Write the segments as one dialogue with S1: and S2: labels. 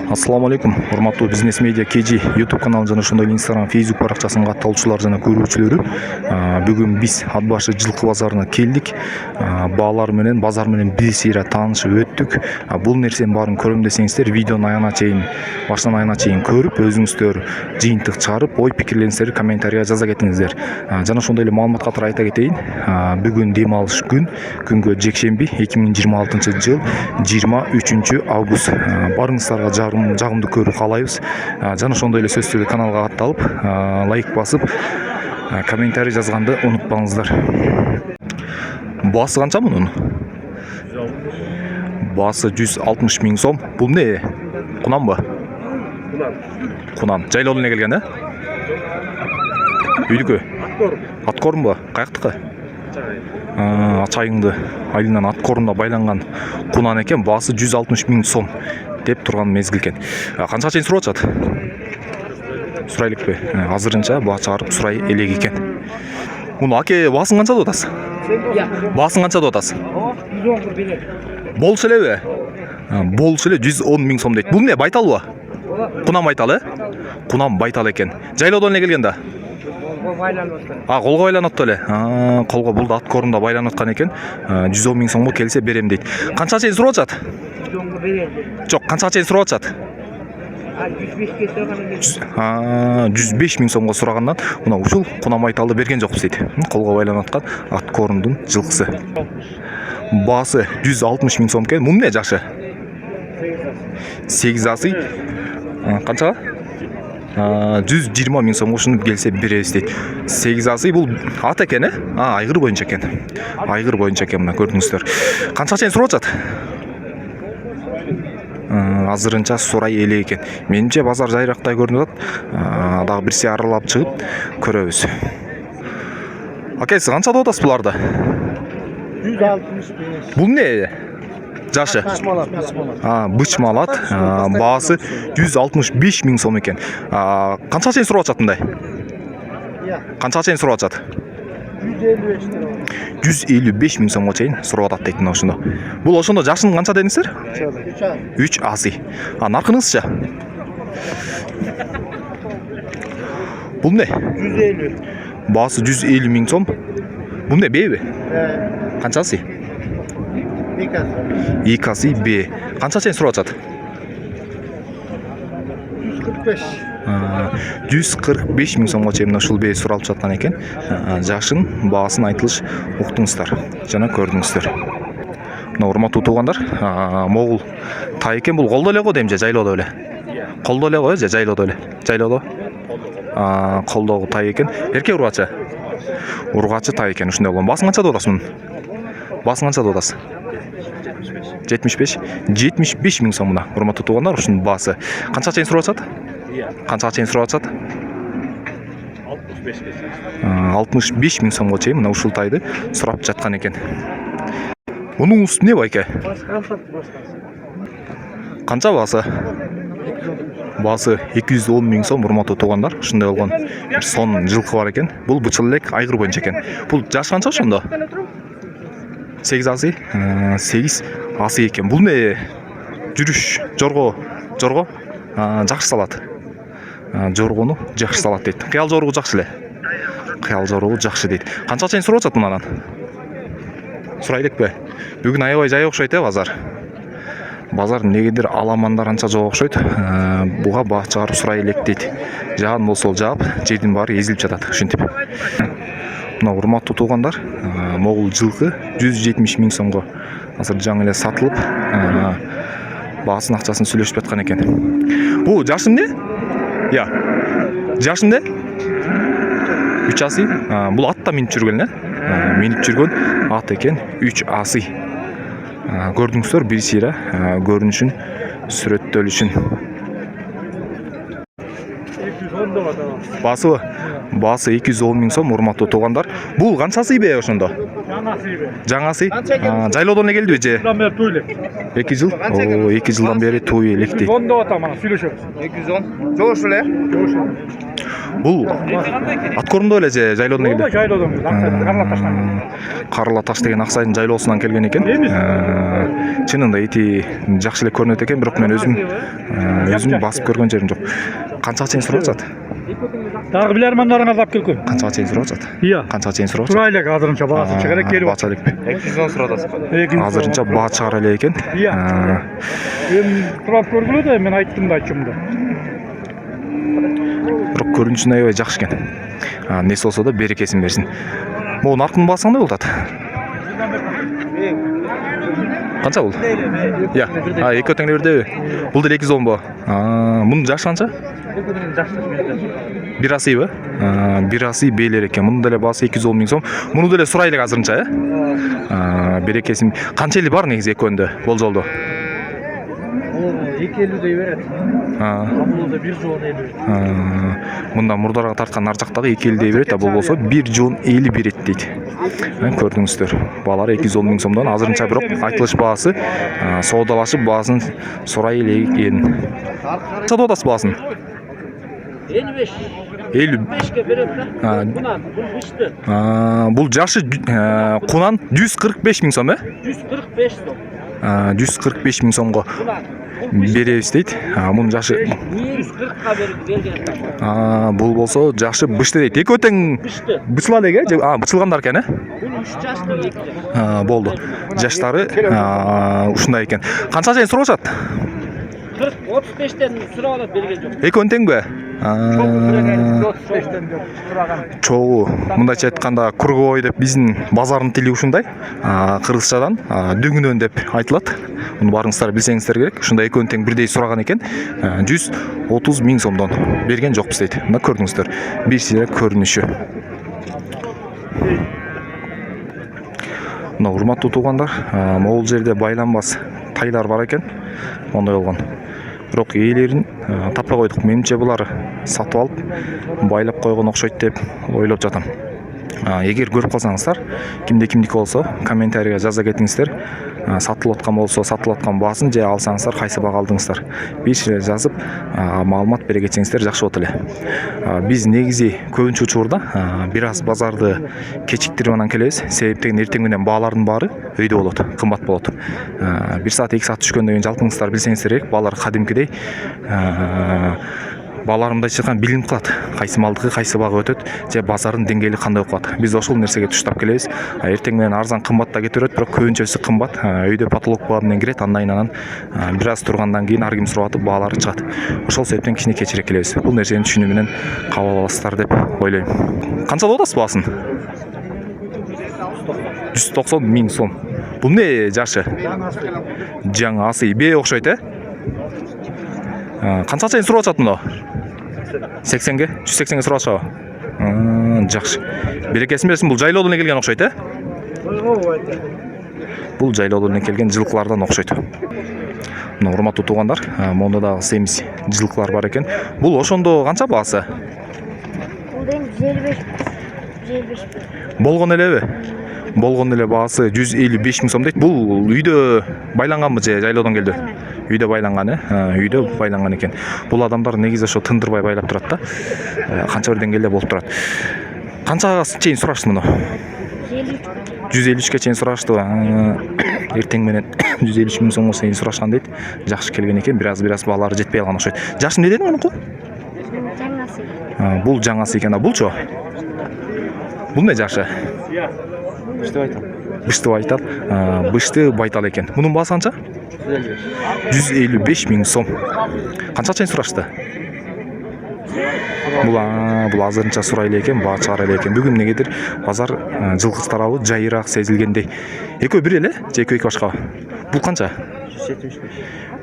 S1: Assalamu алейкум, урматтуу бизнес медиа KG YouTube каналы жана ошондой Instagram, Facebook баракчасын катталуучулар жана көрүүчүлөрү. Бүгүн биз Ат башы жылкы базарына келдик. Баалар менен, базар менен бир сыйра таанышып өттүк. Бул нерсенин баарын көрөм десеңиздер, видеону аягына чейин, башынан аягына чейин көрүп, өзүңүздөр жыйынтык чыгарып, ой пикирлериңиздерди комментарийга жаза кетиңиздер. Жана ошондой эле маалымат катары айта кетейин. Бүгүн дем алыш күнгө жекшемби 2026 жыл 23 август. Барыңыздарга жагымдуу көрүү каалайбыз. Жана ошондой эле сөзсүз каналга катталып, лайк басып, комментарий жазганды унутпаңыздар. Баасы канча мунун? Баасы 160 000 сом. Бул эмне? Кунанбы? Кунан. Жайлоодон эле келген, Үйдүкү? Аткорунбу? Каяктыкы? Ачайыңды айылынан Аткорунда байланган кунан экен. Баасы 160 000 сом деп турган мезгил экен. Канчага чейин сурап атышат? Сурайлыкпы? Азырынча баа чыгарып сурай элек экен. Муну аке баасын канча деп атасыз? Баасын канча деп атасыз?
S2: 110 берет.
S1: Болчу элеби? Болчу эле 110 000 сом дейт. Бул эмне, байталбы? Кунан байтал, Кунан байтал экен. Жайлоодон эле келген да? Колго байланып атты эле. Колго бул да Аткорунда байланып аткан экен. 110 000 сомго келсе берем дейт. Канчага чейин сурап атышат? Жок, канчага чейин сурап атышат? 105 000 сомго сурагандан мына ушул Кунан байталды берген жокпуз дейт. Колго байланып аткан Аткорундун жылкысы. Баасы 160 000 сом экен. Мун эмне жашы? 8 асый. Канчага? 120 000 сомго ушуну келсе беребиз дейт. 8 асый бул ат экен, айгыр боюнча экен. Айгыр боюнча экен, мына көрдүңүздөр. Канчага чейин сурап атышат? Азырынча сурай элек экен. Менимче базар жайрактай көрүнүп атат. Дагы бирси аралап чыгып көрөбүз. Аке, сиз канча деп атасыз буларды?
S2: 165.
S1: Бул эмне? Жашы? Бычмалат. Баасы 165 000 сом экен. Канчага чейин сурап атышат мындай? Канчага чейин сурап атышат? 155 000 сомго чейин сурап атат дейт мына ошондо. Бул ошондо жашын канча дедиңиздер? 3 асый. Наркыңызча? Бул эмне?
S2: 150.
S1: Баасы 150 000 сом. Бул эмне, беби? Канча асый? 2 асый бе. Канча чейин сурап атышат? 145 000 сомго чейин ушул бей суралып жаткан экен. Жашын, баасын айтылыш уктуңуздар жана көрдүңүздөр. Мына урматтуу туугандар, могул тай экен. Бул колдо эле го дейм же жайлоодо эле? Колдо эле го же жайлоодо эле? Жайлоодо. Колдогу тай экен. Эркек ургачы? Ургачы тай экен, ушундай болгон. Баасын канча деп атасыз мунун? Баасын канча деп атасыз? 75 000 сом мына урматтуу туугандар, ушунун баасы. Канча чейин сурап атышат? Канчага чейин сурап атышат? 65 000 сомго чейин мына ушул тайды сурап жаткан экен. Мунун үстүнө байке? Канча баасы? Баасы 210 000 сом урматтуу туугандар. Ушундай болгон бир сон жылкы бар экен. Бул бычыл элек айгыр боюнча экен. Бул жаш канча ошондо? 8 асый. 8 асый экен. Бул эмне? Жүрүш, жорго жакшы салат. Жоргону жакшы салат дейт. Кыял жоргу жакшы эле. Кыял жоргу жакшы дейт. Канча чейин сурап атат мындан? Сурай элекпи? Бүгүн аябай жай окшойт, базар. Базар негедир аламандар анча жок окшойт. Буга баа чыгарып сурай элек дейт. Жаган болсо жаап, жердин баары эзилип жатат ушинтип. Мына урматтуу туугандар, могул жылкы 170 000 сомго азыр жаңы эле сатылып, баасын акчасын сүйлөшүп жаткан экен. Бул жашы эмне? Жашы эмне? 3 асый. Бул атта минип жүргөн, минип жүргөн ат экен, 3 асый. Көрдүңүздөр, бир сыйра көрүнүшүн, сүрөттөлүшүн. Баасы 210 000 сом урматтуу туугандар. Бул канча асый бе ошондо? Жаңы асый. Жайлоодон эле келдиби же? 2 жыл. 2 жылдан бери тууй элек дейт.
S2: 110 деп атам, ана сүйлөшөбүз. 210. Жош эле?
S1: Бул Аткорунда эле же жайлоодон келди?
S2: Жайлоодон Карла таштан.
S1: Карла таш деген Аксайдын жайлоосунан келген экен. Чынында ити жакшы эле көрүнөт экен, бирок мен өзүм басып көргөн жерим жок. Канчага чейин сурап жатат?
S2: Дагы билермандарыңа алып келгем.
S1: Канчага чейин сурап жатат?
S2: Iya.
S1: Канчага чейин сурап жатат?
S2: Тура эле азырынча баасы чыгара келип.
S1: Баа чыгара элек.
S3: 210 сурадасызбы?
S1: Азырынча баа чыгара элек экен.
S2: Iya. Мен турап көргүлө да, мен айттым да ачымда.
S1: Бирок көрүнүшүнө аябай жакшы экен. Несі болсо да берекесин берсин. Могу наркынын баасы кандай болуп атат? Канча бул? Иә. 2 теңге бердиби? Бул деле 210 бо. Мунун жашы канча? Бир асыйбы? Бир асый бейлер экен. Мунун деле баасы 210 миң сом. Муну деле сурайлык азырынча, берекесин. Канча эли бар негизи экөөндө болжолдо?
S2: 250 дей берет. Бул да 150.
S1: Мында мурдарга тарткан ар жактагы 250 дей берет, бул болсо 150 берет дейт. Көрдүңүздөр. Баалары 210 миң сомдон азырынча бирок айтылыш баасы соодалашып баасын сурай экен. Канча деп атасыз баасын?
S2: 55. 55ке берет да. Кунан, бул бышты.
S1: Бул жашы кунан 145 миң сом,
S2: 145 сом.
S1: 145 миң сомго беребиз дейт. Мунун жашы
S2: 140ка берген.
S1: Бул болсо жашы бышты дейт. Экөө тең бычыла элек, бычылгандар экен,
S2: Бул 3 жашты 2 жаш.
S1: Болду. Жаштары ушундай экен. Канча чейин сурашат?
S2: 35тен сурап алат берген жок.
S1: Экөө теңби?
S2: 35тен жок сураган.
S1: Чогуу. Мындайча айтканда круговой деп биздин базардын тили ушундай. Кыргызчадан дүңүнөн деп айтылат. Муну барыңыздар билсеңиздер керек. Ушундай экөө тең бирдей сураган экен. 130 миң сомдон берген жокпуз дейт. Мына көрдүңүздөр. Бир сире көрүнүшү. Мына урматтуу туугандар, могул жерде байланбас тайлар бар экен. Ондай болгон. Бирок ээлерин таппай койдук. Менимче булар сатып алып байлап койгон окшойт деп ойлоп жатам. Эгер көрүп калсаңыздар, кимдики болсо комментарийге жаза кетиңиздер. Сатылып аткан болсо, сатылып аткан баасын же алсаңыздар, кайсы баага алдыңыздар. Бир шере жазып, маалымат бере кетсеңиздер жакшы болот эле. Биз негизи көбүнчө учурда бир аз базарды кечиктирип анан келебиз. Себеп деген эртең менен баалардын баары өйдө болот, кымбат болот. 1 саат 2 саат түшкөндөн кийин жалпыңыздар билсеңиздер керек, баалар кадимкидей бааларымдай чыккан билинип калат. Кайсы малдыкы кайсы баага өтөт, же базардын деңгээли кандай болуп калат. Биз ошол нерсеге туштап келебиз. Эртең менен арзан кымбат да кете берет, бирок көбүнчөсү кымбат. Өйдө потолок баа менен кирет, андан кийин анан бир аз тургандан кийин ар ким сурап атып баалары чыгат. Ошол себептен кичине кечирээк келебиз. Бул нерсени түшүнүү менен кабыл аласыздар деп ойлойм. Канча деп атасыз баасын? 190 миң сом. Бул не жашы? Жаңы асый бээ окшойт, Канча чейин сурап атат мына? 80ге? 180ге сурап атышабы? Жакшы. Берекесин берсин, бул жайлоодон келген окшойт, Бул жайлоодон келген жылкылардан окшойт. Мына урматтуу туугандар, монда дагы семиз жылкылар бар экен. Бул ошондо канча баасы?
S4: Бул 155.
S1: Болгон элеби? Болгон эле баасы 155 миң сом дейт. Бул үйдө байланганбы же жайлоодон келди? Үйдө байланган, Үйдө байланган экен. Бул адамдар негизи ошо тындырбай байлап турат да. Канча бир деңгээлде болуп турат. Канчага чейин сурашты муну? 153ке чейин сурашты. Эртең менен 153 миң сомго чейин сурашкан дейт. Жакшы келген экен, бир аз баалары жетпей калган окшойт. Жашы эмне дедиң мунуку? Бул жаңасы экен, булчу? Бул не жашы? Бышты байтал. Бышты байтал экен. Мунун баасы канча? 155 миң сом. Канча чейин сурашты? Бул азырынча сурайлы экен, баа чыгара эле экен. Бүгүн эмнегедир базар жылкы тарабы жайыраак сезилгендей. Экөө бир эле же экөө башка? Бул канча? 175.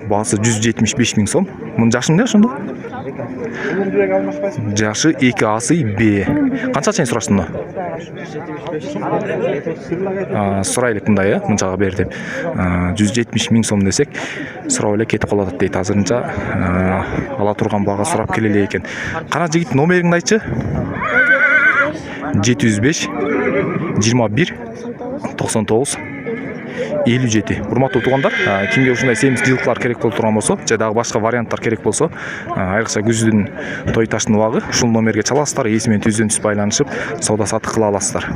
S1: Баасы 175 миң сом. Мунун жашы эмне ошондо? Жашы 2 асы Б. Канча чейин сурашты муну? Сурайлык мындай, мынчага бер деп. 170 миң сом десек, сурап эле кетип калат дейт. Азырынча ала турган баага сурап келели экен. Кана жигит номериңди айтчы? 705 21 99 57. Урматтуу туугандар, кимге ушундай семиз жылкылар керек болуп турган болсо, же дагы башка варианттар керек болсо, айрыкча күздүн той таштын убагы ушул номерге чаласыздар, ээси менен түздөн түз байланышып, соода саттык кыла аласыздар.